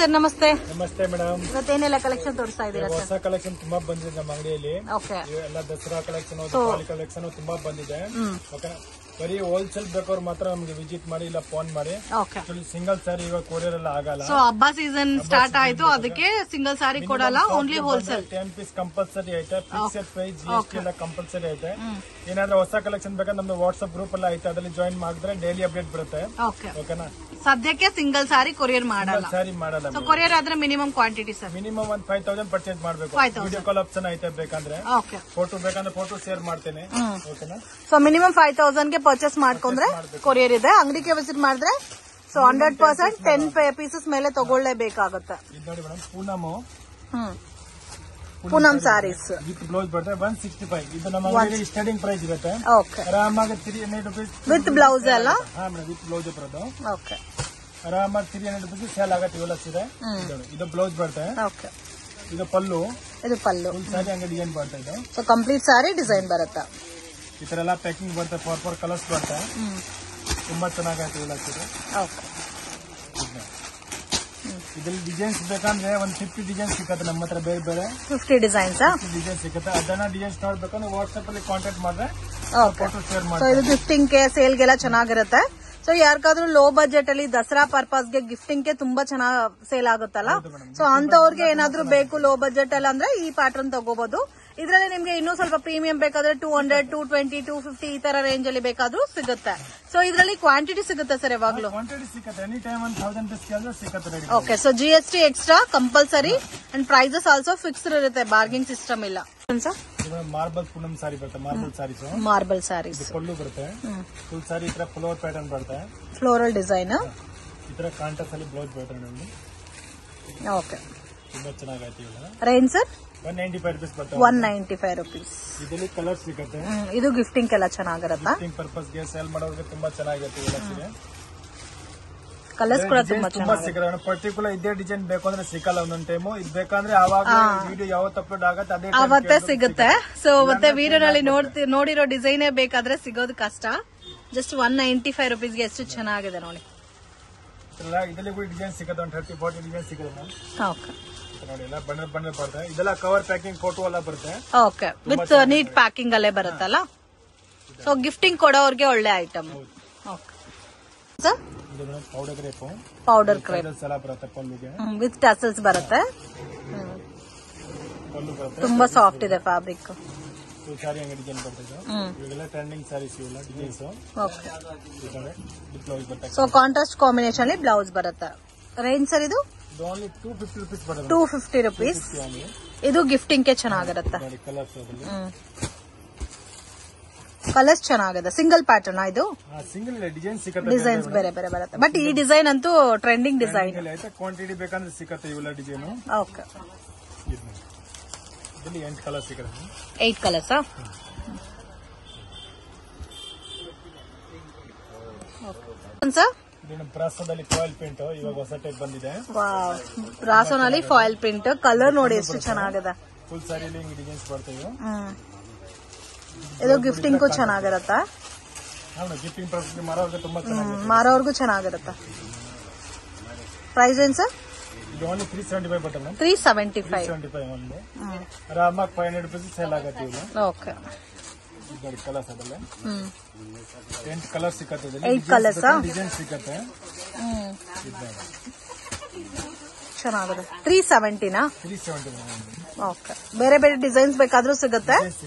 Sir ನಮಸ್ತೆ. ನಮಸ್ತೆ madam. ಇವತ್ತೇನೆಲ್ಲ collection ತೋರಿಸ್ತಾ ಇದ್ದೀರಾ ಸರ್? ಹೊಸ ಕಲೆಕ್ಷನ್ ತುಂಬಾ ಬಂದಿದೆ ನಮ್ಮ ಅಂಗಡಿಯಲ್ಲಿ. ಎಲ್ಲ ದಸರಾ ಕಲೆಕ್ಷನ್, ದಿವಾಲಿ ಕಲೆಕ್ಷನ್ ತುಂಬಾ ಬಂದಿದೆ. ಓಕೆ, ಬರೀ ಹೋಲ್ಸೇಲ್ ಬೇಕಾದ್ರೆ ಮಾತ್ರ ನಮ್ಗೆ ವಿಸಿಟ್ ಮಾಡಿ, ಇಲ್ಲ ಫೋನ್ ಮಾಡಿ. ಸಿಂಗಲ್ ಸಾರಿ ಇವಾಗ ಕೊರಿಯರ್ ಎಲ್ಲ ಆಗಲ್ಲ. ಸೊ ಹಬ್ಬ ಸೀಸನ್ ಸ್ಟಾರ್ಟ್ ಆಯ್ತು, ಅದಕ್ಕೆ ಸಿಂಗಲ್ ಸಾರಿ ಕೊಡಲ್ಲ, ಓನ್ಲಿ ಹೋಲ್ಸೇಲ್. 10 ಪೀಸ್ ಕಂಪಲ್ಸರಿ ಐತೆ, ಫಿಕ್ಸೆಡ್ ಪ್ರೈಸ್, GST ಎಲ್ಲ ಕಂಪಲ್ಸರಿ ಐತೆ. ಏನಾದ್ರೂ ಹೊಸ ಕಲೆಕ್ಷನ್ ಬೇಕಾದ್ರೆ ನಮ್ದು ವಾಟ್ಸ್ಆಪ್ ಗ್ರೂಪ್ ಎಲ್ಲ ಐತೆ, ಅದ್ರಲ್ಲಿ ಜಾಯಿನ್ ಮಾಡಿದ್ರೆ ಡೈಲಿ ಅಪ್ಡೇಟ್ ಬರುತ್ತೆ. ಓಕೆನಾ? ಸದ್ಯಕ್ಕೆ ಸಿಂಗಲ್ ಸಾರಿ ಕೊರಿಯರ್ ಮಾಡಲ್ಲ. ಸಾರಿ ಮಾಡಲ್ಲ. ಸೊ ಕೊರಿಯರ್ ಆದ್ರೆ minimum quantity sir? Minimum 5000 purchase ಮಾಡಬೇಕು. ವಿಡಿಯೋ ಕಾಲ್ ಆಪ್ಷನ್ ಐತೆ, ಬೇಕಂದ್ರೆ ಫೋಟೋ ಬೇಕಂದ್ರೆ ಫೋಟೋ ಶೇರ್ ಮಾಡ್ತೇನೆ. ಓಕೆನಾ? ಸೊ ಮಿನಿಮಮ್ 5000 ಗೆ ಪರ್ಚೇಸ್ ಮಾಡ್ಕೊಂಡ್ರೆ ಕೊರಿಯರ್ ಇದೆ. ಅಂಗಡಿಗೆ ವಿಸಿಟ್ ಮಾಡಿದ್ರೆ ಸೊ 100% 10 ಪೀಸಸ್ ಮೇಲೆ ತಗೊಳ್ಳೇಬೇಕಾಗುತ್ತೆ. ಇದು ನೋಡಿ madam, Poonam saris with blouse ಬರುತ್ತೆ 165. ಇದು ನಮ್ಮ ಅಂಗಡಿಯಲ್ಲಿ ಸ್ಟಾರ್ಟಿಂಗ್ ಪ್ರೈಸ್ ಇರುತ್ತೆ. ಆರಾಮಾಗಿ 300 ರೂಪೀಸ್ ವಿತ್ ಬ್ಲೌಸ್ ಎಲ್ಲ. ಹಾ ಮೇಡಮ್, ವಿತ್ ಬ್ಲೌಸ್ ಬರೋದು. ಓಕೆ, ಆರಾಮಾಗಿ 300 ರೂಪೀಸ್ ಸೇಲ್ ಆಗತ್ತೆ. ಇವೆಲ್ಲ ಸೀರೆ ಇದು ಬ್ಲೌಸ್ ಬರುತ್ತೆ. ಓಕೆ, ಇದು ಪಲ್ಲು. ಇದು ಪಲ್ಲು. ಫುಲ್ ಸಾರಿ ಅಂಗಡಿ ಡಿಸೈನ್ ಬರುತ್ತೆ. ಇದು ಸೊ ಕಂಪ್ಲೀಟ್ ಸಾರಿ ಡಿಸೈನ್ ಬರುತ್ತೆ. ಈ ತರ ಎಲ್ಲ ಪ್ಯಾಕಿಂಗ್ ಬರುತ್ತೆ, 4 ಕಲರ್ಸ್ ಬರುತ್ತೆ. ತುಂಬಾ ಚೆನ್ನಾಗೈತೆ ಇವೆಲ್ಲ ಸೀರೆ. ಓಕೆ, ಇದ್ರಲ್ಲಿ ಡಿಸೈನ್ಸ್ ಬೇಕಂದ್ರೆ 50 ಡಿಸೈನ್ಸ್ ಸಿಗುತ್ತೆ ನಮ್ಮ ಹತ್ರ. ಬೇರೆ ಬೇರೆ 50 ಡಿಸೈನ್ಸ್ ಸಿಗುತ್ತೆ. ಅದನ್ನ ಡಿಸೈನ್ಸ್ ನೋಡ್ಬೇಕಂದ್ರೆ ವಾಟ್ಸ್ಆಪ್ ಅಲ್ಲಿ ಕಾಂಟ್ಯಾಕ್ಟ್ ಮಾಡಿದ್ರೆ ಫೋಟೋ ಶೇರ್ ಮಾಡಿ. ಸೊ ಇದು ಗಿಫ್ಟಿಂಗ್ ಗೆ, ಸೇಲ್ ಗೆಲ್ಲ ಚೆನ್ನಾಗಿರುತ್ತೆ. ಸೊ ಯಾರಿಗಾದ್ರೂ ಲೋ ಬಜೆಟ್ ಅಲ್ಲಿ ದಸರಾ ಪರ್ಪಸ್ ಗೆ ಗಿಫ್ಟಿಂಗ್ ಗೆ ತುಂಬಾ ಚೆನ್ನಾಗಿ ಸೇಲ್ ಆಗುತ್ತಲ್ಲ, ಸೊ ಅಂತವ್ರಿಗೆ ಏನಾದ್ರೂ ಬೇಕು ಲೋ ಬಜೆಟ್ ಅಲ್ಲಿ ಅಂದ್ರೆ ಈ ಪ್ಯಾಟರ್ನ್ ತಗೋಬಹುದು. ಇದ್ರಲ್ಲಿ ನಿಮ್ಗೆ ಇನ್ನೂ ಸ್ವಲ್ಪ ಪ್ರೀಮಿಯಂ ಬೇಕಾದ್ರೆ 200, 220, 250 ಈ ತರ ರೇಂಜ್ ಅಲ್ಲಿ ಬೇಕಾದ್ರೂ ಸಿಗುತ್ತೆ. ಸೊ ಇದರಲ್ಲಿ ಕ್ವಾಂಟಿಟಿ ಸಿಗುತ್ತೆ ಸರ್ ಯಾವಾಗ್ಲೂ? ಕ್ವಾಂಟಿಟಿ ಸಿಗುತ್ತೆ, ಎನಿ ಟೈಮ್ 1000 ಪೀಸ್ ಕೇಳಿದ್ರೆ ಸಿಗುತ್ತೆ. Okay, so GST extra compulsory and prices also fixed ಇರುತ್ತೆ, ಬಾರ್ಗಿಂಗ್ ಸಿಸ್ಟಮ್ ಇಲ್ಲ. ಮಾರ್ಬಲ್ ಪೂನಮ್ ಸಾರಿ ಬರುತ್ತೆ, ಮಾರ್ಬಲ್ ಸಾರೀಸ್. ಮಾರ್ಬಲ್ ಸಾರೀಸ್ ಪಲ್ಲು ಬರುತ್ತೆ, ಫುಲ್ ಸಾರಿ ಈ ತರ ಫ್ಲೋರ್ ಪ್ಯಾಟರ್ನ್ ಬರುತ್ತೆ, ಫ್ಲೋರಲ್ ಡಿಸೈನ್. ಈ ತರ ಕಾಂಟ್ರಾಸ್ಟ್ ಅಲ್ಲಿ ಬ್ಲೌಸ್ ಬರುತ್ತೆ ನಮಗೆ. ಓಕೆ, ತುಂಬಾ ಚೆನ್ನಾಗೈತೆ. ರೇಂಜ್ ಸರ್ 195 ರೂಪೀಸ್ ಬರುತ್ತೆ. 195 ರೂಪೀಸ್. ಇದರಲ್ಲಿ ಕಲರ್ ಸಿಗುತ್ತೆ. ಇದು ಗಿಫ್ಟಿಂಗ್ ಎಲ್ಲ ಚೆನ್ನಾಗಿರುತ್ತೆ. ಗಿಫ್ಟಿಂಗ್ ಪರ್ಪಸ್ ಗೆ ಸೇಲ್ ಮಾಡೋರಿಗೆ ತುಂಬಾ ಚೆನ್ನಾಗಿರುತ್ತೆ. ಕಲರ್ಸ್ ಕೂಡ ತುಂಬಾ ಸಿಗುತ್ತೆ. ಪರ್ಟಿಕ್ಯುಲರ್ ಇದೇ ಡಿಸೈನ್ ಬೇಕು ಅಂದ್ರೆ ಸಿಕ್ಕಲ್ಲ ಒಂದೊಂದು ಟೈಮು. ಇದು ಬೇಕಂದ್ರೆ ಅವಾಗ ವಿಡಿಯೋ ಯಾವತ್ತು ಅಪ್ಲೋಡ್ ಆಗುತ್ತೆ ಅದೇ ಅವತ್ತೇ ಸಿಗುತ್ತೆ. ಸೊ ಮತ್ತೆ ವಿಡಿಯೋನಲ್ಲಿ ನೋಡಿರೋ ಡಿಸೈನೇ ಬೇಕಾದ್ರೆ ಸಿಗೋದು ಕಷ್ಟ. ಜಸ್ಟ್ 195 ರೂಪೀಸ್ಗೆ ಎಷ್ಟು ಚೆನ್ನಾಗಿದೆ ನೋಡಿ. ಇದರಲ್ಲಿ ಕೂಡ ಡಿಸೈನ್ ಸಿಗುತ್ತೆ, 30-40 ಡಿಸೈನ್ ಸಿಗುತ್ತೆ. ಓಕೆ, ನೋಡಿ ಎಲ್ಲ ಬಂಡಲ್ ಬಂಡಲ್ ಬರುತ್ತೆ. ಇದೆಲ್ಲ ಕವರ್ ಪ್ಯಾಕಿಂಗ್ ಫೋಟೋ ಎಲ್ಲ ಬರುತ್ತೆ. ಓಕೆ, ವಿತ್ ನೀಟ್ ಪ್ಯಾಕಿಂಗ್ ಅಲ್ಲೇ ಬರುತ್ತಲ್ಲ. ಸೊ ಗಿಫ್ಟಿಂಗ್ ಕೊಡೋರ್ಗೆ ಒಳ್ಳೆ item. Okay sir, powder crepe, powder crepe ಎಲ್ಲ ಬರುತ್ತೆ. ಪಲ್ಲುಗೆ ವಿತ್ ಟಸಲ್ಸ್ ಬರುತ್ತೆ. ಪಲ್ಲು ಬರುತ್ತೆ, ತುಂಬಾ ಸಾಫ್ಟ್ ಇದೆ ಫ್ಯಾಬ್ರಿಕ್. ಸಾರಿ ಅಂಗಡಿ ಡಿಸೈನ್ ಬರ್ತದೆ. ಇವೆಲ್ಲ ಟ್ರೆಂಡಿಂಗ್ ಸಾರೀಸ್, ಇವೆಲ್ಲ ಡಿಸೈನ್ಸ್. ಓಕೆ, ಬ್ಲೌಸ್ ಬರುತ್ತೆ. ಸೊ ಕಾಂಟ್ರಾಸ್ಟ್ ಕಾಂಬಿನೇಷನ್ ಅಲ್ಲಿ ಬ್ಲೌಸ್ ಬರುತ್ತೆ. ರೇಂಜ್ ಸರ್ ಇದು? ಓನ್ಲಿ 250 ರೂಪೀಸ್ ಬರುತ್ತೆ. 250 ರೂಪೀಸ್. ಇದು ಗಿಫ್ಟಿಂಗ್ ಗೆ ಚೆನ್ನಾಗಿರುತ್ತೆ. ಕಲರ್ಸ್ ಚೆನ್ನಾಗಿದೆ. ಸಿಂಗಲ್ ಪ್ಯಾಟರ್ನ್ ಇದು? ಸಿಂಗಲ್ ಡಿಸೈನ್ ಸಿಗುತ್ತೆ, ಡಿಸೈನ್ಸ್ ಬೇರೆ ಬೇರೆ ಬರುತ್ತೆ. ಬಟ್ ಈ ಡಿಸೈನ್ ಅಂತೂ ಟ್ರೆಂಡಿಂಗ್ ಡಿಸೈನ್. ಕ್ವಾಂಟಿಟಿ ಬೇಕಂದ್ರೆ ಸಿಗುತ್ತೆ ಇವೆಲ್ಲ ಡಿಸೈನ್. ಓಕೆ, ಇದರಲ್ಲಿ 8 ಕಲರ್ ಸಿಗುತ್ತೆ. 8 ಕಲರ್ಸ್. ಸರ್ ಬ್ರಾಸೋದಲ್ಲಿ ಫಾಯಿಲ್ ಪ್ರಿಂಟ್ ಇವಾಗ ಹೊಸ ಟೈಪ್ ಬಂದಿದೆ. ಬ್ರಾಸೋನಲ್ಲಿ ಫಾಯಿಲ್ ಪ್ರಿಂಟ್. ಕಲರ್ ನೋಡಿ ಎಷ್ಟು ಚೆನ್ನಾಗಿದೆ. ಫುಲ್ ಸಾರಿಯಲ್ಲಿ ಡಿಸೈನ್ಸ್ ಬರ್ತವೆ. ಇದು ಗಿಫ್ಟಿಂಗ್ ಚೆನ್ನಾಗಿರುತ್ತೆ. ಗಿಫ್ಟಿಂಗ್ ಪರ್ಪಸ್ ಮಾರೋರ್ಗೆ ತುಂಬಾ ಚೆನ್ನಾಗಿರುತ್ತೆ. ಮಾರೋರ್ಗೂ ಚೆನ್ನಾಗಿರುತ್ತೆ. ಪ್ರೈಸ್ ಏನ್ ಸರ್? ಇದು ಓನ್ಲಿ 375 ಬರುತ್ತೆ. 375 ಒಂದು ಆರಾಮಾಗಿ 500 ರೂಪೀಸ್ ಸೇಲ್ ಆಗುತ್ತೆ. ಓಕೆ, ಕಲರ್ಸ್ ಅದಲ್ಲ 8 ಕಲರ್ ಸಿಗುತ್ತೆ. 8 ಕಲರ್ಸ್ ಡಿಸೈನ್ ಸಿಗುತ್ತೆ. ಚೆನ್ನಾಗಿದೆ. 370ನಾ? 370. ಓಕೆ, ಬೇರೆ ಬೇರೆ ಡಿಸೈನ್ಸ್ ಬೇಕಾದ್ರೂ ಸಿಗುತ್ತೆ.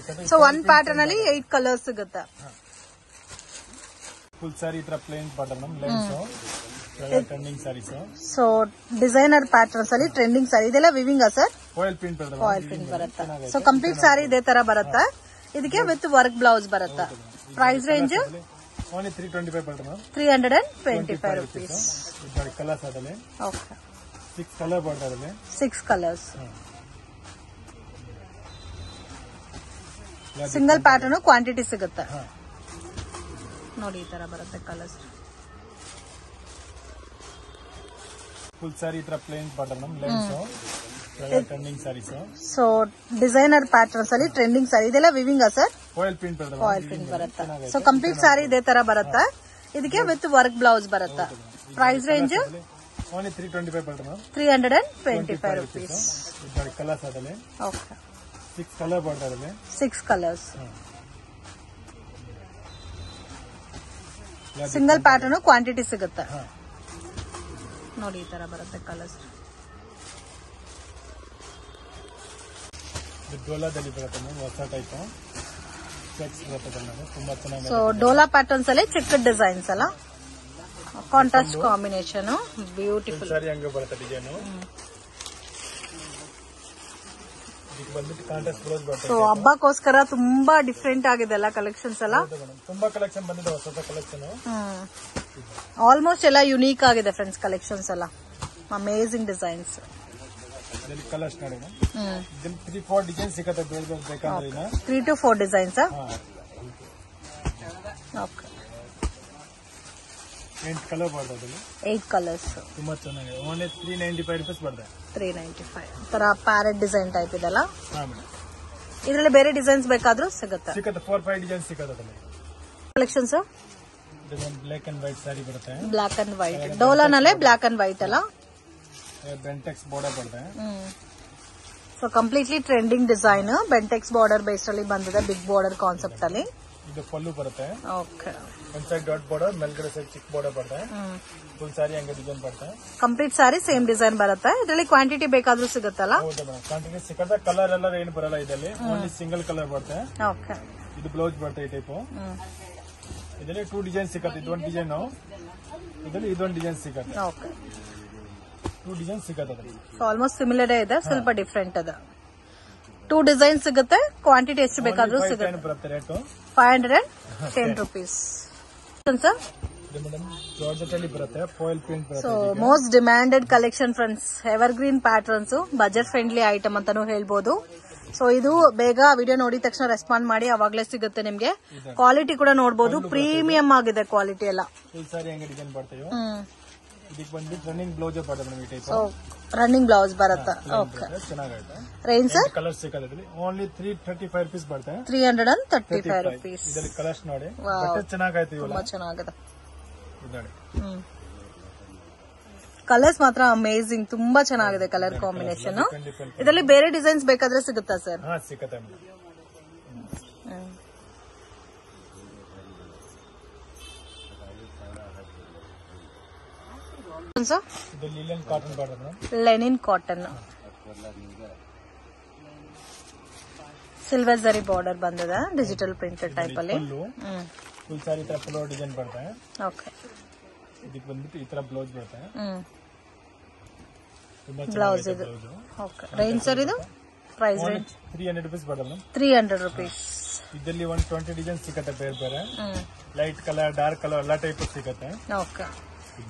ಸೊ 1 ಪ್ಯಾಟರ್ನ್ ಅಲ್ಲಿ 8 ಕಲರ್ಸ್ ಸಿಗುತ್ತೆ. ಫುಲ್ ಸಾರಿ ತರ plain pattern lens trending saris. So designer patterns ಅಲ್ಲಿ ಟ್ರೆಂಡಿಂಗ್ ಸಾರಿ. ಇದೆಲ್ಲ ವಿವಿಂಗ್ ಸರ್? ಫಾಯಿಲ್ ಪ್ರಿಂಟ್ ಬರುತ್ತೆ. ಸೊ ಕಂಪ್ಲೀಟ್ ಸಾರಿ ಇದೇ ತರ ಬರುತ್ತೆ. ಇದಕ್ಕೆ ವಿತ್ ವರ್ಕ್ ಬ್ಲೌಸ್ ಬರುತ್ತೆ. ಪ್ರೈಸ್ ರೇಂಜ್ ಓನ್ಲಿ 325 ಬರುತ್ತೆ. 325 ರೂಪೀಸ್. ಕಲರ್ಸ್ ಅದಲ್ಲ. ಓಕೆ, 6 ಕಲರ್ ಬರ್ತದೆ. 6 ಕಲರ್ಸ್. ಸಿಂಗಲ್ ಪ್ಯಾಟರ್ನ್ ಕ್ವಾಂಟಿಟಿ ಸಿಗುತ್ತೆ ನೋಡಿ. ಈ ತರ ಬರುತ್ತೆ ಕಲರ್ಸ್. ಫುಲ್ ಸಾರಿ ತರ plain pattern lens trending saris. So designer patterns ಅಲ್ಲಿ ಟ್ರೆಂಡಿಂಗ್ ಸಾರಿ. ಇದೆಲ್ಲ ವಿವಿಂಗ್ ಸರ್? ಫಾಯಿಲ್ ಪ್ರಿಂಟ್ ಬರುತ್ತೆ. ಸೊ ಕಂಪ್ಲೀಟ್ ಸಾರಿ ಇದೇ ತರ ಬರುತ್ತೆ. ಇದಕ್ಕೆ ವಿತ್ ವರ್ಕ್ ಬ್ಲೌಸ್ ಬರುತ್ತೆ. ಪ್ರೈಸ್ ರೇಂಜ್ ಓನ್ಲಿ 325 ಬರುತ್ತೆ ಮ್ಯಾಮ್. 325 rupees. ಕಲರ್ಸ್ ಅದರಲ್ಲಿ ಓಕೆ 6 ಕಲರ್ ಬರ್ತದೆ ಅದರಲ್ಲಿ 6 ಕಲರ್ಸ್. ಸಿಂಗಲ್ ಪ್ಯಾಟರ್ನ್ ಕ್ವಾಂಟಿಟಿ ಸಿಗುತ್ತೆ ನೋಡಿ, ಈ ತರ ಬರುತ್ತೆ ಕಲರ್ಸ್. ಡೋಲಾದಲ್ಲಿ ಬರುತ್ತೆ ಮ್ಯಾಮ್, ಹೊಸ ಟೈಪ್ ಚೆಕ್ಸ್ ಬರ್ತದೆ ತುಂಬಾ ಚೆನ್ನಾಗಿ. ಸೊ ಡೋಲಾ ಪ್ಯಾಟರ್ನ್ಸ್ ಅಲ್ಲಿ ಚಿಕ್ಕ ಡಿಸೈನ್ಸ್ ಅಲ್ಲ, ಕಾಂಟ್ರಾಸ್ಟ್ ಕಾಂಬಿನೇಷನ್ ಬ್ಯೂಟಿಫುಲ್. ಸಾರಿ ಹಂಗೆ ಬರುತ್ತೆ ಡಿಸೈನ್. ಬಂದ್ಬಿಟ್ಟು ಕಾಂಟ್ರಾಸ್ಟ್ ಬ್ಲೌಸ್ ಬರ್ತದೆ. ಸೊ ಹಬ್ಬಕ್ಕೋಸ್ಕರ ತುಂಬಾ ಡಿಫ್ರೆಂಟ್ ಆಗಿದೆ ಅಲ್ಲ ಕಲೆಕ್ಷನ್ಸ್ ಎಲ್ಲ. ತುಂಬಾ ಕಲೆಕ್ಷನ್ ಬಂದಿದೆ, ಹೊಸ ಕಲೆಕ್ಷನ್. ಆಲ್ಮೋಸ್ಟ್ ಎಲ್ಲ ಯುನೀಕ್ ಆಗಿದೆ ಫ್ರೆಂಡ್ಸ್ ಕಲೆಕ್ಷನ್ಸ್ ಎಲ್ಲ. Amazing designs. ಕಲರ್ಸ್ ನೋಡಿ 3-4 ಡಿಸೈನ್ ಸಿಗುತ್ತೆ ಬೇಕಂದ್ರೆ. 3 to 4 ಡಿಸೈನ್ಸ್. ಓಕೆ 8 ಕಲರ್ ಬರ್ತದೆ. 8 ಕಲರ್ಸ್ ತುಂಬಾ ಚೆನ್ನಾಗಿದೆ. ಓನ್ಲಿ 395 ರೂಪೀಸ್ ಬರ್ತದೆ. 395 ತರ ಪ್ಯಾರೆಟ್ ಡಿಸೈನ್ ಟೈಪ್ ಇದೆಲ್ಲ. ಹಾ ಮೇಡಮ್. ಇದರಲ್ಲಿ ಬೇರೆ ಡಿಸೈನ್ಸ್ ಬೇಕಾದ್ರೂ ಸಿಗುತ್ತೆ. 4-5 ಡಿಸೈನ್ ಸಿಗುತ್ತೆ. Collections black and white sari ಬರುತ್ತೆ. ಬ್ಲಾಕ್ ಅಂಡ್ ವೈಟ್ ಡೋಲಾನಲ್ಲೇ ಬ್ಲಾಕ್ ಅಂಡ್ ವೈಟ್ ಅಲ್ಲ. ಬೆಂಟೆಕ್ಸ್ ಬಾರ್ಡರ್ ಬರುತ್ತೆ. So completely trending design. Bentex border base ಅಲ್ಲಿ ಬಂದಿದೆ, ಬಿಗ್ ಬಾರ್ಡರ್ ಕಾನ್ಸೆಪ್ಟ್ ಅಲ್ಲಿ. ಇದು ಪಲ್ಲು ಬರುತ್ತೆ. ಓಕೆ ಒಂದ್ ಸೈಡ್ ಡಾಟ್ ಬಾರ್ಡರ್, ಮೇಲ್ಗಡೆ ಸೈಡ್ ಚಿಕ್ಕ ಬಾರ್ಡರ್ ಬರುತ್ತೆ. ಫುಲ್ ಸಾರಿ ಹಂಗೆ ಡಿಸೈನ್ ಬರುತ್ತೆ. ಕಂಪ್ಲೀಟ್ ಸಾರಿ ಸೇಮ್ ಡಿಸೈನ್ ಬರುತ್ತೆ. ಇದರಲ್ಲಿ ಕ್ವಾಂಟಿಟಿ ಬೇಕಾದ್ರೂ ಸಿಗುತ್ತಲ್ಲ. ಹೌದು ಮೇಡಮ್, ಕ್ವಾಂಟಿಟಿ ಸಿಗುತ್ತೆ. ಕಲರ್ ಎಲ್ಲ ಏನು ಬರಲ್ಲ ಇದರಲ್ಲಿ, ಓನ್ಲಿ ಸಿಂಗಲ್ ಕಲರ್ ಬರುತ್ತೆ. ಓಕೆ ಇದು ಬ್ಲೌಸ್ ಬರುತ್ತೆ ಈ ಟೈಪ್. ಇದರಲ್ಲಿ 2 ಡಿಸೈನ್ ಸಿಗುತ್ತೆ. ಇದೊಂದು ಡಿಸೈನ್, ಇದರಲ್ಲಿ ಇದೊಂದು ಡಿಸೈನ್ ಸಿಗುತ್ತೆ. ಓಕೆ 2 ಡಿಸೈನ್ ಸಿಗುತ್ತೆ. ಸೊ ಆಲ್ಮೋಸ್ಟ್ ಸಿಮಿಲರ್ ಇದೆ, ಸ್ವಲ್ಪ ಡಿಫ್ರೆಂಟ್ ಅದ. 2 ಡಿಸೈನ್ ಸಿಗುತ್ತೆ. ಕ್ವಾಂಟಿಟಿ ಎಷ್ಟು ಬೇಕಾದ್ರೂ ಸಿಗುತ್ತೆ. ಬರುತ್ತೆ ರೇಟ್ 510 rupees. ಸರ್ ಜಾರ್ಜೆಟ್ ಅಲ್ಲಿ ಬರುತ್ತೆ, ಫಾಯಿಲ್ ಪ್ರಿಂಟ್ ಬರುತ್ತೆ. So most demanded collection friends, evergreen patterns, budget friendly item ಅಂತಾನೂ ಹೇಳ್ಬೋದು. ಸೊ ಇದು ಬೇಗ ವಿಡಿಯೋ ನೋಡಿದ ತಕ್ಷಣ ರೆಸ್ಪಾಂಡ್ ಮಾಡಿ, ಅವಾಗಲೇ ಸಿಗುತ್ತೆ ನಿಮ್ಗೆ. ಕ್ವಾಲಿಟಿ ಕೂಡ ನೋಡಬಹುದು, ಪ್ರೀಮಿಯಂ ಆಗಿದೆ ಕ್ವಾಲಿಟಿ ಎಲ್ಲ. ಫುಲ್ ಸಾರಿ ಹಂಗೆ ಡಿಸೈನ್ ಬರ್ತೇವೆ. ಇದಕ್ಕೆ ಬಂದ್ಬಿಟ್ಟು ರನ್ನಿಂಗ್ ಬ್ಲೌಸ್ ಬರುತ್ತೆ ಮೇಡಮ್ ಈ ಟೈಪ್. ಸೊ ರನ್ನಿಂಗ್ ಬ್ಲೌಸ್ ಬರುತ್ತೆ. ಓಕೆ ಚೆನ್ನಾಗೈತೆ. ರೇಂಜ್ ಸರ್ ಕಲರ್ ಸಿಗುತ್ತೆ. ಓನ್ಲಿ 335 ರೂಪೀಸ್ ಬರುತ್ತೆ. 335 rupees. ಇದರಲ್ಲಿ ಕಲರ್ಸ್ ನೋಡಿ, ಬಟ್ಟೆ ಚೆನ್ನಾಗೈತೆ. ತುಂಬಾ ಚೆನ್ನಾಗಿದೆ. ನೋಡಿ ಕಲರ್ಸ್ ಮಾತ್ರ ಅಮೇಜಿಂಗ್, ತುಂಬಾ ಚೆನ್ನಾಗಿದೆ ಕಲರ್ ಕಾಂಬಿನೇಷನ್. ಇದರಲ್ಲಿ ಬೇರೆ ಡಿಸೈನ್ಸ್ ಬೇಕಾದ್ರೆ ಸಿಗುತ್ತಾ ಸರ್? ಹಾ ಸಿಗುತ್ತೆ ಮೇಡಮ್. ಇದು linen cotton border madam. Lenin cotton silver ಜರಿ ಬಾರ್ಡರ್ ಬಂದಿದೆ, ಡಿಜಿಟಲ್ ಪ್ರಿಂಟೆಡ್ ಟೈಪ್ ಅಲ್ಲಿ. ಫುಲ್ ಸಾರಿ ತರ ಫ್ಲೋರ್ ಡಿಸೈನ್ ಬರುತ್ತೆ. ಓಕೆ ಇದಕ್ಕೆ ಬಂದ್ಬಿಟ್ಟು ಈ ತರ ಬ್ಲೌಸ್ ಬರುತ್ತೆ. ಬ್ಲೌಸ್ ಇದು. ಓಕೆ ರೇಂಜ್ ಸರ್ ಇದು ಪ್ರೈಸ್ ರೇಂಜ್ 300 ರೂಪೀಸ್ ಬರುತ್ತೆ ಮೇಡಮ್. 300 rupees. ಇದರಲ್ಲಿ 120 ಡಿಸೈನ್ ಸಿಗುತ್ತೆ ಬೇರೆ ಬೇರೆ. ಲೈಟ್ ಕಲರ್, ಡಾರ್ಕ್ ಕಲರ್ ಎಲ್ಲ ಟೈಪ್ ಸಿಗುತ್ತೆ. ಓಕೆ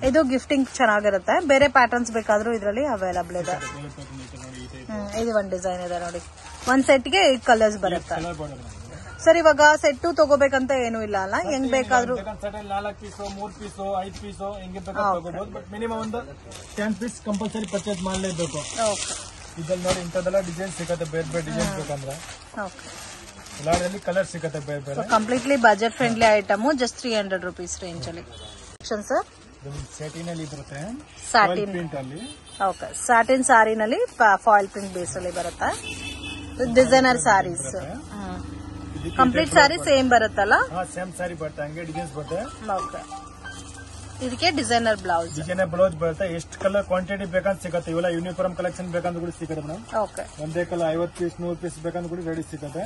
ಇದು ಗಿಫ್ಟಿಂಗ್ ಚೆನ್ನಾಗಿರುತ್ತೆ. ಬೇರೆ ಪ್ಯಾಟರ್ನ್ಸ್ ಬೇಕಾದ್ರೂ ಇದರಲ್ಲಿ ಅವೈಲಬಲ್ ಇದೆ. ಇದು ಒಂದು ಡಿಸೈನ್ ಇದೆ ನೋಡಿ. ಒಂದ್ ಸೆಟ್ಗೆ 8 ಕಲರ್ಸ್ ಬರುತ್ತೆ. ಸರ್ ಇವಾಗ ಸೆಟ್ ತಗೋಬೇಕಂತ ಏನು ಇಲ್ಲ ಅಲ್ಲ, ಹೆಂಗ್ ಬೇಕಾದ್ರೂ 4 ಪೀಸು, 3 ಪೀಸು, 5 ಪೀಸು ಹೆಂಗೆ ಬೇಕಾದ್ರೂ ತಗೋಬಹುದು. ಬಟ್ ಮಿನಿಮಮ್ ಒಂದು 10 ಪೀಸ್ ಕಂಪಲ್ಸರಿ ಪರ್ಚೇಸ್ ಮಾಡಲೇಬೇಕು. ಇದ್ರಲ್ಲಿ ನೋಡಿ ಇಂಥದ್ದೆಲ್ಲ ಡಿಸೈನ್ ಸಿಗುತ್ತೆ, ಬೇರೆ ಬೇರೆ ಡಿಸೈನ್ ಬೇಕಂದ್ರೆ. ಎಲ್ಲಾದ್ರಲ್ಲಿ ಕಲರ್ ಸಿಗುತ್ತೆ ಬೇರೆ ಬೇರೆ. Completely budget friendly item, just 300 rupees range ಅಲ್ಲಿ. ಸರ್ ಸ್ಯಾಟಿನ್ ಅಲ್ಲಿ ಬರುತ್ತೆ, ಸ್ಯಾಟಿನ್ ಪ್ರಿಂಟ್ ಅಲ್ಲಿ. ಓಕೆ ಸ್ಯಾಟಿನ್ ಸಾರಿನಲ್ಲಿ ಫಾಯಿಲ್ ಪ್ರಿಂಟ್ ಬೇಸ್ ಅಲ್ಲಿ ಬರುತ್ತೆ. Designer sarees complete sari same ಬರುತ್ತಲ್ಲ. ಸೇಮ್ ಸಾರಿ ಬರುತ್ತೆ, ಹಂಗೆ ಡಿಸೈನ್ಸ್ ಬರುತ್ತೆ. ಓಕೆ ಇದಕ್ಕೆ ಡಿಸೈನರ್ ಬ್ಲೌಸ್. ಡಿಸೈನರ್ ಬ್ಲೌಸ್ ಬರುತ್ತೆ. ಎಷ್ಟು ಕಲರ್ ಕ್ವಾಂಟಿಟಿ ಬೇಕಂತ ಸಿಗುತ್ತೆ. ಇವೆಲ್ಲ ಯೂನಿಫಾರ್ಮ್ ಕಲೆಕ್ಷನ್ ಬೇಕಂತ ಕೂಡ ಸಿಗುತ್ತೆ ಮೇಡಮ್. ಓಕೆ ಒಂದೇ ಕಲರ್ 50 ಪೀಸ್ 100 ಪೀಸ್ ಬೇಕಂತ ಕೂಡ ರೆಡಿ ಸಿಗುತ್ತೆ.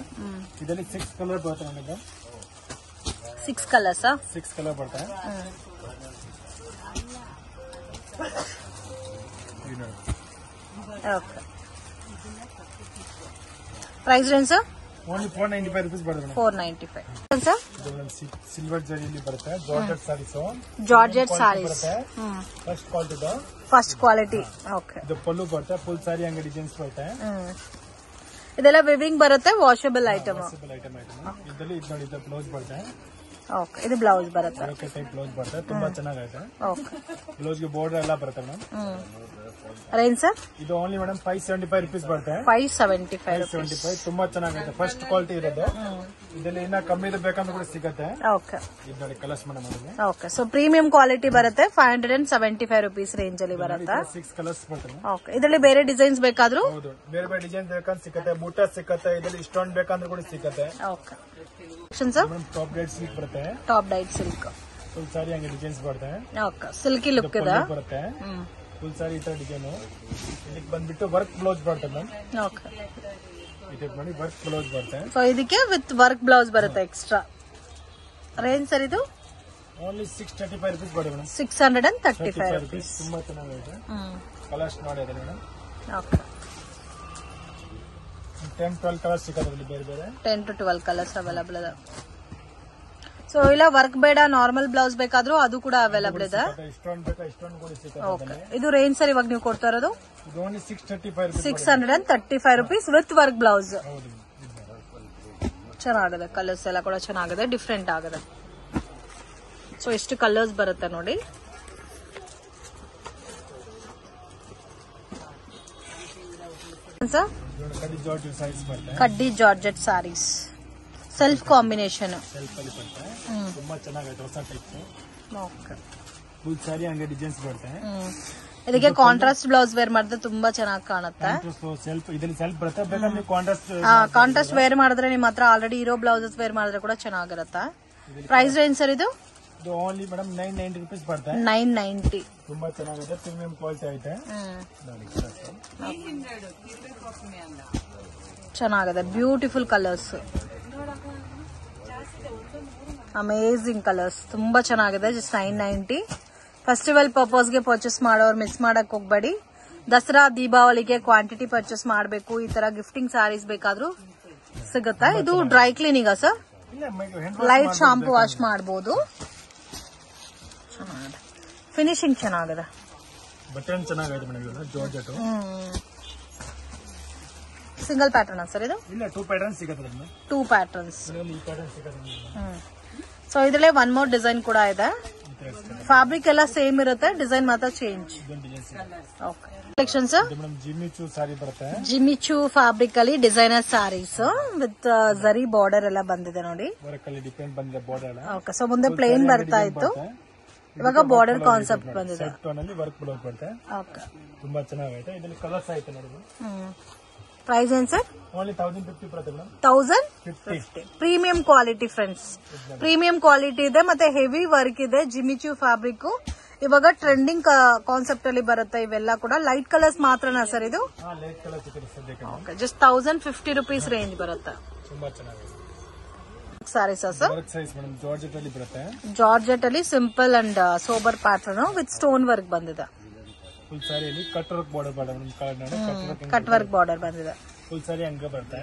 ಇದರಲ್ಲಿ 6 ಕಲರ್ ಬರುತ್ತೆ ನಮಗೆ. 6 ಕಲರ್ಸ್ 6 ಕಲರ್ ಬರುತ್ತೆ. Okay price range only 495 rupees ಬರುತ್ತೆ. 495 ಸರ್. ಸಿಲ್ವರ್ ಜರಿಯಲ್ಲಿ ಬರುತ್ತೆ. Georgette saris, georgette saris first quality. First quality. Okay ಇದು ಪಲ್ಲು ಬರುತ್ತೆ, ಫುಲ್ ಸಾರಿ ಹಂಗೆ ಡಿಸೈನ್ಸ್ ಬರುತ್ತೆ. ಇದೆಲ್ಲ ವಿವಿಂಗ್ ಬರುತ್ತೆ, ವಾಷಬಲ್ ಐಟಮ್. ಇದರಲ್ಲಿ ಇದು ನೋಡಿ, ಇದು ಬ್ಲೌಸ್ ಬರುತ್ತೆ. ಓಕೆ ಇದು ಬ್ಲೌಸ್ ಬರುತ್ತೆ. ಟೈಪ್ ಬ್ಲೌಸ್ ಬರುತ್ತೆ, ತುಂಬಾ ಚೆನ್ನಾಗೈತೆ. ಓಕೆ ಬ್ಲೌಸ್ಗೆ ಬಾರ್ಡರ್ ಎಲ್ಲ ಬರುತ್ತೆ ಮೇಡಮ್. ರೇಂಜ್ ಸರ್ ಇದು ಓನ್ಲಿ ಮೇಡಮ್ 575 rupees ಬರುತ್ತೆ. 575 ತುಂಬಾ ಚೆನ್ನಾಗಿದೆ, ಫಸ್ಟ್ ಕ್ವಾಲಿಟಿ ಇರೋದು. ಇದರಲ್ಲಿ ಇನ್ನ ಕಮ್ಮಿ ಬೇಕಂದ್ರೆ ಕೂಡ ಸಿಗುತ್ತೆ. ಓಕೆ ಇದು ನೋಡಿ colours madam. Okay, so premium quality ಬರುತ್ತೆ. 575 rupees ರೇಂಜ್ ಅಲ್ಲಿ ಬರುತ್ತೆ. 6 ಕಲರ್ಸ್ ಬರ್ತದೆ. ಓಕೆ, ಇದರಲ್ಲಿ ಬೇರೆ ಡಿಸೈನ್ಸ್ ಬೇಕಾದ್ರೂ ಹೌದು, ಬೇರೆ ಬೇರೆ ಡಿಸೈನ್ ಬೇಕಂದ್ರೆ ಸಿಗುತ್ತೆ. ಬೂಟ ಸಿಗುತ್ತೆ, ಇದರಲ್ಲಿ ಇಷ್ಟೊಂದು ಬೇಕಂದ್ರೆ ಕೂಡ ಸಿಗುತ್ತೆ. ಓಕೆ ಸರ್, ಟಾಪ್ ಡೈಟ್ ಸಿಲ್ಕ್ ಬರುತ್ತೆ. ಟಾಪ್ ಡೈಟ್ ಸಿಲ್ಕ್ ಫುಲ್ ಸಾರಿ ಹಂಗೆ ಡಿಸೈನ್ಸ್ ಬರುತ್ತೆ. ಓಕೆ, ಸಿಲ್ಕಿ ಲುಕ್ ಇದೆ. ಬರುತ್ತೆ ಫುಲ್ ಸಾರಿ ಈ ತರ ಡಿಸೈನ್. ಇದಕ್ಕೆ ಬಂದ್ಬಿಟ್ಟು ವರ್ಕ್ ಬ್ಲೌಸ್ ಬರುತ್ತೆ ಮ್ಯಾಮ್. ಓಕೆ, ಇದಕ್ಕೆ ನೋಡಿ ವರ್ಕ್ ಬ್ಲೌಸ್ ಬರುತ್ತೆ. ಸೊ ಇದಕ್ಕೆ ವಿತ್ ವರ್ಕ್ ಬ್ಲೌಸ್ ಬರುತ್ತೆ ಎಕ್ಸ್ಟ್ರಾ. ರೇಂಜ್ ಸರ್ ಇದು ಓನ್ಲಿ 635 rupees ಬರುತ್ತೆ ಮೇಡಮ್. 635 rupees. ತುಂಬಾ ಚೆನ್ನಾಗಿದೆ. ಕಲರ್ಸ್ ನೋಡಿ ಅದೇ ಮೇಡಮ್. ಓಕೆ, 10-12 ಕಲರ್ಸ್ ಸಿಗುತ್ತೆ ಬೇರೆ ಬೇರೆ. 10 to 12 ಕಲರ್ಸ್ ಅವೈಲಬಲ್ ಇದೆ. ಸೊ ಇಲ್ಲ ವರ್ಕ್ ಬೇಡ, ನಾರ್ಮಲ್ ಬ್ಲೌಸ್ ಬೇಕಾದ್ರೂ ಅದು ಕೂಡ ಅವೈಲಬಲ್ ಇದೆ. ಇಷ್ಟೊಂದು ಬೇಕಾ ಇಷ್ಟೊಂದು ಕೂಡ ಸಿಗುತ್ತೆ. ಓಕೆ, ಇದು ರೇಂಜ್ ಸರ್ ಇವಾಗ ನೀವು ಕೊಡ್ತಾ ಇರೋದು ಇದು only 635 rupees. 635 rupees with work blouse. ಹೌದು, ಚೆನ್ನಾಗಿದೆ, ಕಲರ್ಸ್ ಎಲ್ಲ ಕೂಡ ಚೆನ್ನಾಗಿದೆ, ಡಿಫ್ರೆಂಟ್ ಆಗಿದೆ. ಸೊ ಎಷ್ಟು ಕಲರ್ಸ್ ಬರುತ್ತೆ ನೋಡಿ. ಸರ್ ಕಡ್ಡಿ ಜಾರ್ಜೆಟ್ ಸೈಜ್ ಬರುತ್ತೆ. ಕಡ್ಡಿ georgette saris self combination. Self ಅಲ್ಲಿ ಬರುತ್ತೆ. ತುಂಬಾ ಚೆನ್ನಾಗಿದೆ, ಹೊಸ ಟೈಪ್. ಓಕೆ, ಫುಲ್ ಸಾರಿ ಹಂಗೆ ಡಿಸೈನ್ಸ್ ಬರುತ್ತೆ. ಇದಕ್ಕೆ ಕಾಂಟ್ರಾಸ್ಟ್ ಬ್ಲೌಸ್ ವೇರ್ ಮಾಡಿದ್ರೆ ತುಂಬಾ ಚೆನ್ನಾಗಿ ಕಾಣುತ್ತೆ. ಸೆಲ್ಫ್ ಇದರಲ್ಲಿ ಸೆಲ್ಫ್ ಬರುತ್ತೆ, ಬೇಕಾದ್ರೆ ಕಾಂಟ್ರಾಸ್ಟ್ ವೇರ್ ಮಾಡಿದ್ರೆ ನಿಮ್ಮ ಹತ್ರ ಆಲ್ರೆಡಿ ಇರೋ ಬ್ಲೌಸಸ್ ವೇರ್ ಮಾಡಿದ್ರೆ ಕೂಡ ಚೆನ್ನಾಗಿರುತ್ತೆ. ಪ್ರೈಸ್ ರೇಂಜ್ ಸರ್ ಇದು ಓನ್ಲಿ ಮೇಡಮ್ 990 rupees ಬರುತ್ತೆ. 990. ತುಂಬಾ ಚೆನ್ನಾಗಿದೆ, ಪ್ರೀಮಿಯಂ ಕ್ವಾಲಿಟಿ ಐತೆ. ಚೆನ್ನಾಗಿದೆ, ಬ್ಯೂಟಿಫುಲ್ ಕಲರ್ಸ್, ಅಮೇಜಿಂಗ್ ಕಲರ್ಸ್, ತುಂಬಾ ಚೆನ್ನಾಗಿದೆ. ಜಸ್ಟ್ 990. ಫೆಸ್ಟಿವಲ್ ಪರ್ಪಸ್ಗೆ ಪರ್ಚೇಸ್ ಮಾಡೋರು ಮಿಸ್ ಮಾಡಕ್ ಹೋಗ್ಬೇಡಿ. ದಸರಾ ದೀಪಾವಳಿಗೆ ಕ್ವಾಂಟಿಟಿ ಪರ್ಚೇಸ್ ಮಾಡಬೇಕು, ಈ ತರ ಗಿಫ್ಟಿಂಗ್ ಸ್ಯಾರೀಸ್ ಬೇಕಾದ್ರೂ ಸಿಗುತ್ತಾ. ಇದು dry cleaning sir, light shampoo wash ಮಾಡಬಹುದು. ಚೆನ್ನಾಗಿದೆ, ಫಿನಿಶಿಂಗ್ ಚೆನ್ನಾಗಿದೆ, ಬಟನ್ ಚೆನ್ನಾಗಿದೆ madam. Georgette single pattern sir ಇದು? ಇಲ್ಲ, 2 ಪ್ಯಾಟರ್ನ್ ಸಿಗುತ್ತೆ. 2 ಪ್ಯಾಟರ್ನ್ಸ್. ಈ ಪ್ಯಾಟರ್ನ್ ಸಿಗುತ್ತೆ. ಸೊ ಇದರಲ್ಲಿ ಒನ್ ಮೋರ್ ಡಿಸೈನ್ ಕೂಡ ಇದೆ. ಫ್ಯಾಬ್ರಿಕ್ ಎಲ್ಲ ಸೇಮ್ ಇರುತ್ತೆ, ಡಿಸೈನ್ ಮಾತ್ರ ಚೇಂಜ್. ಓಕೆ, ಕಲೆಕ್ಷನ್ ಸರ್ ಜಿಮ್ಮಿಚೂ ಸಾರಿ ಬರುತ್ತೆ. ಜಿಮ್ಮಿಚೂ ಫ್ಯಾಬ್ರಿಕ್ ಅಲ್ಲಿ ಡಿಸೈನರ್ ಸ್ಯಾರೀಸ್ ವಿತ್ ಜರಿ ಬಾರ್ಡರ್ ಎಲ್ಲ ಬಂದಿದೆ ನೋಡಿ. ವರ್ಕ್ ಅಲ್ಲಿ ಡಿಪೆಂಡ್ ಬಂದಿದೆ ಬಾರ್ಡರ್ ಎಲ್ಲ. ಓಕೆ, ಸೊ ಮುಂದೆ ಪ್ಲೇನ್ ಬರ್ತಾ ಇತ್ತು, ಇವಾಗ ಬಾರ್ಡರ್ ಕಾನ್ಸೆಪ್ಟ್ ಬಂದಿದೆ. ವರ್ಕ್ ಬ್ಲೌಸ್ ಬರುತ್ತೆ. ಓಕೆ, ತುಂಬಾ ಚೆನ್ನಾಗೈತೆ. ಇದರಲ್ಲಿ ಕಲರ್ಸ್ ಐತೆ ನೋಡಿ. ಪ್ರೈಸ್ ಏನ್ ಸರ್? ಓನ್ಲಿ 1050 ಬರುತ್ತೆ madam. 1050. Premium quality friends, premium quality ಇದೆ, ಮತ್ತೆ ಹೆವಿ ವರ್ಕ್ ಇದೆ. ಜಿಮಿಚು ಫ್ಯಾಬ್ರಿಕ್ ಇವಾಗ ಟ್ರೆಂಡಿಂಗ್ ಕಾನ್ಸೆಪ್ಟ್ ಅಲ್ಲಿ ಬರುತ್ತೆ. ಇವೆಲ್ಲ ಕೂಡ ಲೈಟ್ ಕಲರ್ಸ್ ಮಾತ್ರನಾ ಸರ್ ಇದು? ಲೈಟ್ ಕಲರ್ ಸಿಗುತ್ತೆ. ಓಕೆ, ಜಸ್ಟ್ 1050 rupees ರೇಂಜ್ ಬರುತ್ತೆ. ತುಂಬಾ ಚೆನ್ನಾಗಿದೆ. Saris sir size madam, georgette ಅಲ್ಲಿ ಬರುತ್ತೆ. ಜಾರ್ಜೆಟ್ ಅಲ್ಲಿ simple and sober pattern with stone work ಬಂದಿದೆ. ಫುಲ್ ಸಾರಿಯಲ್ಲಿ ಕಟ್ ವರ್ಕ್ ಬಾರ್ಡರ್ ಬರುತ್ತೆ. ಕಟ್ ವರ್ಕ್ ಬಾರ್ಡರ್ ಬಂದಿದೆ. ಫುಲ್ ಸಾರಿ ಹಂಗೆ ಬರುತ್ತೆ.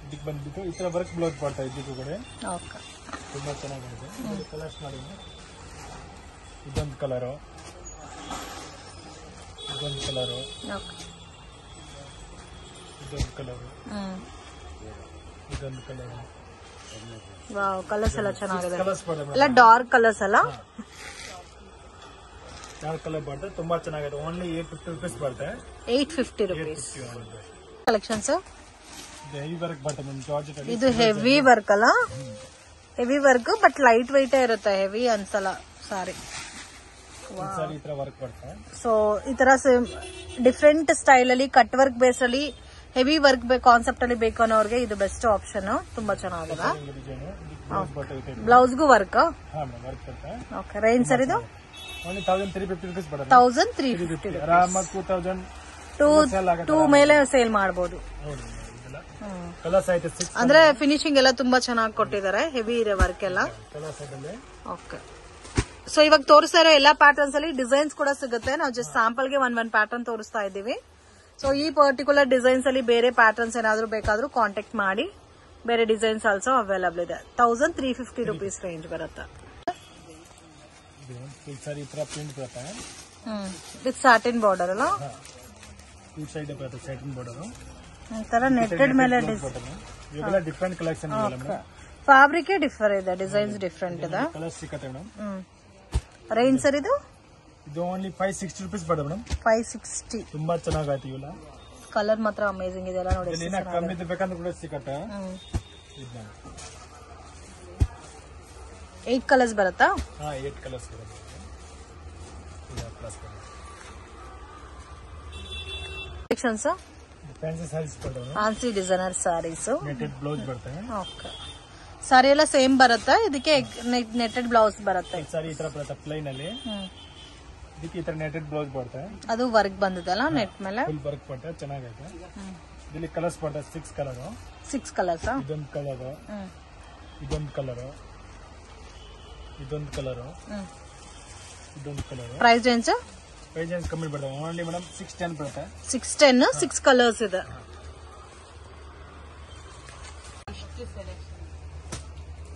ಇದಕ್ಕೆ ಬಂದ್ಬಿಟ್ಟು ಈ ತರ ವರ್ಕ್ ಬ್ಲೌಸ್ ಬರ್ತಾ ಇದಕ್ಕೂ ಕೂಡ. ಓಕೆ, ತುಂಬಾ ಚೆನ್ನಾಗಿದೆ. ಕಲರ್ಸ್ ನೋಡಿ, ಇದೊಂದು ಕಲರು, ಇದೊಂದು ಕಲರು, ಇದೊಂದು ಕಲರು, ಇದೊಂದು ಕಲರು. ವಾವ್, ಕಲರ್ಸ್ ಎಲ್ಲ ಚೆನ್ನಾಗಿದೆ. ಕಲರ್ಸ್ ಎಲ್ಲ ಡಾರ್ಕ್ ಕಲರ್ಸ್ ಅಲ್ಲ? ಡಾರ್ಕ್ ಕಲರ್ ಬರುತ್ತೆ. ತುಂಬಾ ಚೆನ್ನಾಗಿದೆ. ಓನ್ಲಿ 850 rupees ಬರುತ್ತೆ. 850 rupees. Collection sir heavy work ಬರುತ್ತೆ ಮ್ಯಾಮ್, ಜಾರ್ಜೆಟ್ ಅಲ್ಲಿ. ಇದು ಹೆವಿ ವರ್ಕ್ ಅಲ್ಲ? Heavy work but light white ಇರುತ್ತೆ, ಹೆವಿ ಅನ್ಸಲ್ಲ ಸಾರಿ. ಸಾರಿ ಈ ತರ ವರ್ಕ್ ಬರುತ್ತೆ. ಸೊ ಈ ತರ ಡಿಫ್ರೆಂಟ್ ಸ್ಟೈಲ್ ಅಲ್ಲಿ ಕಟ್ ವರ್ಕ್ ಬೇಸ್ ಅಲ್ಲಿ ಹೆವಿ ವರ್ಕ್ ಕಾನ್ಸೆಪ್ಟ್ ಅಲ್ಲಿ ಬೇಕು ಅನ್ನೋರ್ಗೆ ಇದು ಬೆಸ್ಟ್ ಆಪ್ಷನ್. ತುಂಬಾ ಚೆನ್ನಾಗಿದೆ. ಬ್ಲೌಸ್ಗೂ ವರ್ಕ್. ಓಕೆ, ರೇಂಜ್ ಸರ್ ಇದು? ಓನ್ಲಿ 1350 rupees ಬರುತ್ತೆ. 1350. ಆರಾಮಾಗಿ 2000 2 ಮೇಲೆ ಸೇಲ್ ಮಾಡಬಹುದು. ಕಲರ್ಸ್ ಐತೆ 6. ಅಂದ್ರೆ ಫಿನಿಶಿಂಗ್ ಎಲ್ಲ ತುಂಬಾ ಚೆನ್ನಾಗಿ ಕೊಟ್ಟಿದ್ದಾರೆ, ಹೆವಿ ಇದೆ ವರ್ಕ್ ಎಲ್ಲ. ಓಕೆ, ಸೊ ಇವಾಗ ತೋರಿಸ್ತಾ ಇರೋ ಎಲ್ಲಾ ಪ್ಯಾಟರ್ನ್ಸ್ ಅಲ್ಲಿ ಡಿಸೈನ್ಸ್ ಕೂಡ ಸಿಗುತ್ತೆ. ನಾವು ಜಸ್ಟ್ ಸ್ಯಾಂಪಲ್ ಗೆ ಒಂದ್ ಪ್ಯಾಟರ್ನ್ ತೋರಿಸ್ತಾ ಇದ್ದೀವಿ. ಸೊ ಈ ಪರ್ಟಿಕ್ಯುಲರ್ ಡಿಸೈನ್ಸ್ ಅಲ್ಲಿ ಬೇರೆ ಪ್ಯಾಟರ್ನ್ಸ್ ಏನಾದ್ರು ಬೇಕಾದ್ರೂ ಕಾಂಟ್ಯಾಕ್ಟ್ ಮಾಡಿ. ಬೇರೆ ಡಿಸೈನ್ಸ್ ಆಲ್ಸೋ ಅವೈಲಬಲ್ ಇದೆ. 1350 rupees ರೇಂಜ್ ಬರುತ್ತೆ. ಸಾರಿ ಈ ತರ ಪ್ರಿಂಟ್ ಬರುತ್ತೆ. ವಿತ್ ಸಾಟಿನ್ ಬಾರ್ಡರ್ ಅಲ್ಲ? ಟೂ ಸೈಡ್ ಬರುತ್ತೆ ಸಾಟಿನ್ ಬಾರ್ಡರ್. ಈ ತರ ನೆಟ್ಟೆಡ್ ಮೇಲೆ ಇವೆಲ್ಲ ಡಿಫರೆಂಟ್ ಕಲೆಕ್ಷನ್ ಇದೆ. ಫ್ಯಾಬ್ರಿಕ್ ಡಿಫರ್ ಇದೆ, ಡಿಸೈನ್ಸ್ ಡಿಫರೆಂಟ್ ಇದೆ. ಕಲರ್ಸ್ ಸಿಗುತ್ತೆ ಮೇಡಮ್. ರೇಂಜ್ ಸರ್ ಇದು? ಇದು ಓನ್ಲಿ 560 rupees ಬರುತ್ತೆ ಮೇಡಮ್. 560. ತುಂಬಾ ಚೆನ್ನಾಗೈತೆ ಇವೆಲ್ಲ. ಕಲರ್ ಮಾತ್ರ ಅಮೇಜಿಂಗ್ ಇದೆ ನೋಡಿ. ಇಲ್ಲಿ ಕಮ್ಮಿ ಬೇಕಂದ್ರೆ ಕೂಡ ಸಿಕ್ಕತ್ತೆ. 8 ಕಲರ್ಸ್ ಬರುತ್ತಾ? 8 ಕಲರ್ಸ್ ಬರುತ್ತೆ. ಕಲೆಕ್ಷನ್ಸ್ ಫ್ಯಾನ್ಸಿ ಸಾರೀಸ್ ಬರ್ತವೆ. Fancy designer saris. Netted blouse ಬರ್ತವೆ. ಓಕೆ. ಸಾರಿ ಎಲ್ಲ ಸೇಮ್ ಬರುತ್ತೆ. ಇದಕ್ಕೆ ನೆಟೆಡ್ ಬ್ಲೌಸ್ ಬರುತ್ತೆ. ಸಾರಿ ಈ ತರ ಬರುತ್ತೆ ಪ್ಲೈನ್ ಅಲ್ಲಿ. ಇದಕ್ಕೆ ಈ ತರ ನೆಟೆಡ್ ಬ್ಲೌಸ್ ಬರುತ್ತೆ. ಅದು ವರ್ಕ್ ಬಂದಿದಲ್ಲ ನೆಟ್ ಮೇಲೆ. ಫುಲ್ ವರ್ಕ್ ಬರುತ್ತೆ, ಚೆನ್ನಾಗೈತೆ. ಇಲ್ಲಿ ಕಲರ್ಸ್ ಬರ್ತದೆ 6 ಕಲರ್. 6 ಕಲರ್ಸ್. ಇದೊಂದು ಕಲರ್, ಇದೊಂದು ಕಲರ್, ಇದೊಂದು ಕಲರ್, ಇದೊಂದು ಕಲರ್. ಪ್ರೈಸ್ ರೇಂಜ್ ಕಮ್ಮಿ ಬರ್ತದೆ. ಓನ್ಲಿ ಮೇಡಮ್ 610 ಬರುತ್ತೆ. 610. 6 ಕಲರ್ಸ್ ಇದೆ.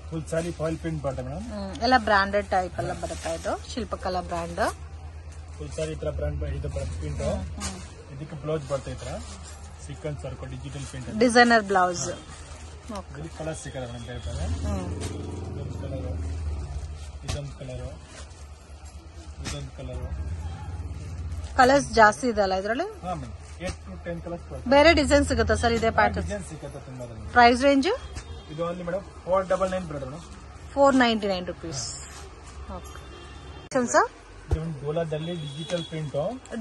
ಫುಲ್ ಸಾರಿ ಫಾಯಿಲ್ ಪ್ರಿಂಟ್ ಬರ್ತದೆ ಮೇಡಮ್. ಎಲ್ಲ ಬ್ರಾಂಡೆಡ್ ಟೈಪ್ ಎಲ್ಲ ಬರುತ್ತೆ. ಇದು ಶಿಲ್ಪಕಲಾ ಬ್ರಾಂಡ್. ಫುಲ್ ಸಾರಿ ಈ ತರ ಬ್ರಾಂಡ್ ಇದು ಪ್ರಿಂಟ್. ಇದಕ್ಕೆ ಬ್ಲೌಸ್ ಬರ್ತದೆ ಈ ತರ sequence work digital print. Designer blouse. ಇದಕ್ಕೆ ಕಲರ್ ಸಿಕ್ಕಲ್ಲ ಮೇಡಮ್ ಬೇರೆ ಬೇರೆ. ಇದೊಂದು ಕಲರ್, ಇದೊಂದು ಕಲರ್, ಇದೊಂದು ಕಲರ್. ಕಲರ್ಸ್ ಜಾಸ್ತಿ ಇದೆ ಅಲ್ಲ ಇದರಲ್ಲಿ? 8 to 10 ಕಲರ್ಸ್ ಬರ್ತದೆ. ಬೇರೆ ಡಿಸೈನ್ ಸಿಗುತ್ತಾ ಸರ್ ಇದೇ ಪ್ಯಾಟರ್ನ್? ಡಿಸೈನ್ ಸಿಗುತ್ತೆ ತುಂಬಾ. ಪ್ರೈಸ್ ರೇಂಜ್ ಇದು ಓನ್ಲಿ ಮೇಡಮ್ 499 ಬರುತ್ತೆ ಮೇಡಮ್. 499 rupees. Okay sir. ಇದೊಂದು ಡೋಲಾದಲ್ಲಿ digital print.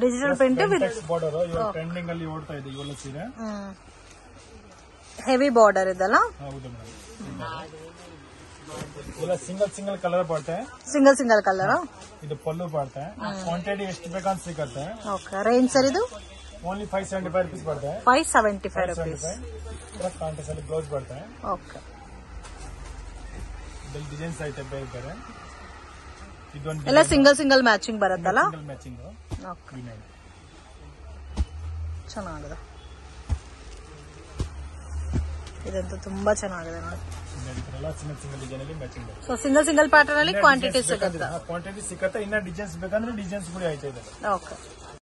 Digital print with border. ಇವಾಗ ಟ್ರೆಂಡಿಂಗ್ ಅಲ್ಲಿ ಓಡ್ತಾ ಇದೆ ಇವೆಲ್ಲ ಸೀರೆ. ಹೆವಿ ಬಾರ್ಡರ್ ಇದಲ್ಲ? ಹೌದು ಮೇಡಮ್. ಇಲ್ಲ ಸಿಂಗಲ್ ಕಲರ್ ಬರುತ್ತೆ. Single colour. ಇದು ಪಲ್ಲು ಬರುತ್ತೆ. ಕ್ವಾಂಟಿಟಿ ಎಷ್ಟು ಬೇಕಂತ ಸಿಗುತ್ತೆ. ಓಕೆ. ರೇಂಜ್ ಸರ್ ಇದು ಓನ್ಲಿ 575 rupees ಬರುತ್ತೆ. 575 rupees. ಕಾಂಟ್ರಾಸ್ಟ್ ಅಲ್ಲಿ ಬ್ಲೌಸ್ ಬರುತ್ತೆ. ಓಕೆ. ಇದರಲ್ಲಿ ಡಿಸೈನ್ಸ್ ಐತೆ ಬೇರೆ ಬೇರೆ. ಇದೊಂದು ಎಲ್ಲ ಸಿಂಗಲ್ ಮ್ಯಾಚಿಂಗ್ ಬರುತ್ತಲ್ಲ? Single matching. ಓಕೆ. ಚೆನ್ನಾಗಿದೆ. ಇದಂತೂ ತುಂಬಾ ಚೆನ್ನಾಗಿದೆ ನೋಡಿ. ಸಿಂಗಲ್ ಡಿಸೈನ್ ಅಲ್ಲಿ ಮ್ಯಾಚಿಂಗ್ ಬರುತ್ತೆ. ಸೊ ಸಿಂಗಲ್ ಪ್ಯಾಟರ್ನ್ ಅಲ್ಲಿ ಕ್ವಾಂಟಿಟಿ ಸಿಗುತ್ತೆ. ಕ್ವಾಂಟಿಟಿ ಸಿಗುತ್ತೆ. ಇನ್ನ ಡಿಸೈನ್ಸ್ ಬೇಕಂದ್ರೆ ಡಿಸೈನ್ಸ್ ಕೂಡ ಐತೆ ಇದೆ. ಓಕೆ.